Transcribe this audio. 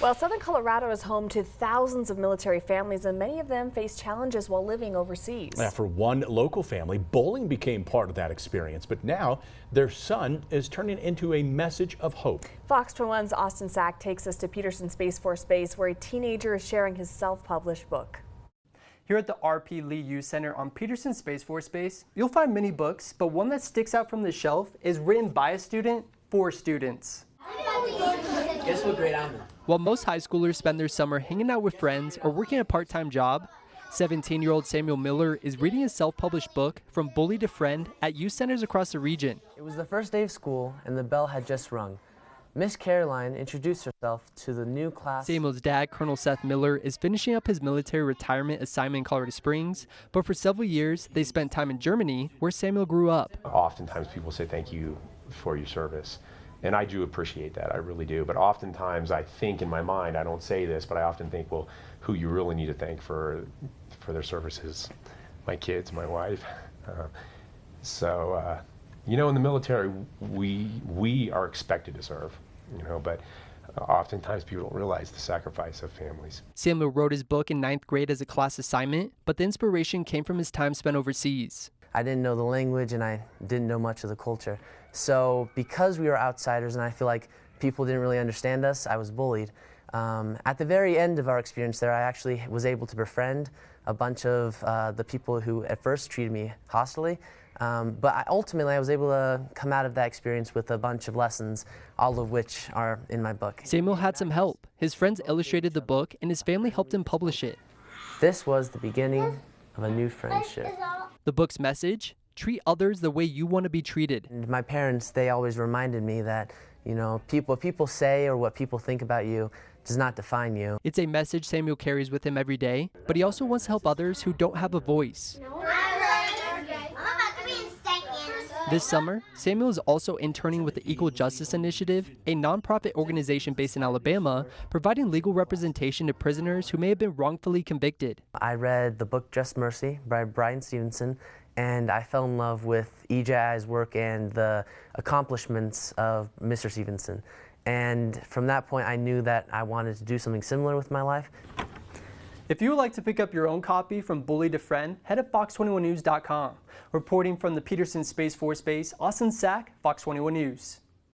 Well, Southern Colorado is home to thousands of military families, and many of them face challenges while living overseas. Yeah, for one local family, bowling became part of that experience, but now their son is turning into a message of hope. Fox 21's Austin Sack takes us to Peterson Space Force Base, where a teenager is sharing his self-published book. Here at the RP Lee Youth Center on Peterson Space Force Base, you'll find many books, but one that sticks out from the shelf is written by a student for students. Guess what grade I'm in? While most high schoolers spend their summer hanging out with friends or working a part-time job, 17-year-old Samuel Miller is reading his self-published book, From Bully to Friend, at youth centers across the region. It was the first day of school and the bell had just rung. Miss Caroline introduced herself to the new class. Samuel's dad, Colonel Seth Miller, is finishing up his military retirement assignment in Colorado Springs, but for several years they spent time in Germany, where Samuel grew up. Oftentimes people say thank you for your service. And I do appreciate that, I really do. But oftentimes I think in my mind, I don't say this, but I often think, well, who you really need to thank for their services, my kids, my wife. You know, in the military, we are expected to serve, you know, but oftentimes people don't realize the sacrifice of families. Samuel wrote his book in 9th grade as a class assignment, but the inspiration came from his time spent overseas. I didn't know the language and I didn't know much of the culture. So because we were outsiders and I feel like people didn't really understand us, I was bullied. At the very end of our experience there, I actually was able to befriend a bunch of the people who at first treated me hostilely. But ultimately I was able to come out of that experience with a bunch of lessons, all of which are in my book. Samuel had some help. His friends illustrated the book and his family helped him publish it. This was the beginning of a new friendship. The book's message: treat others the way you want to be treated. And my parents, they always reminded me that, you know, what people say or what people think about you does not define you. It's a message Samuel carries with him every day, but he also wants to help others who don't have a voice. This summer, Samuel is also interning with the Equal Justice Initiative, a nonprofit organization based in Alabama, providing legal representation to prisoners who may have been wrongfully convicted. I read the book Just Mercy by Bryan Stevenson, and I fell in love with E.J.I.'s work and the accomplishments of Mr. Stevenson. And from that point, I knew that I wanted to do something similar with my life. If you would like to pick up your own copy, From Bully to Friend, head to fox21news.com. Reporting from the Peterson Space Force Base, Austin Sack, Fox 21 News.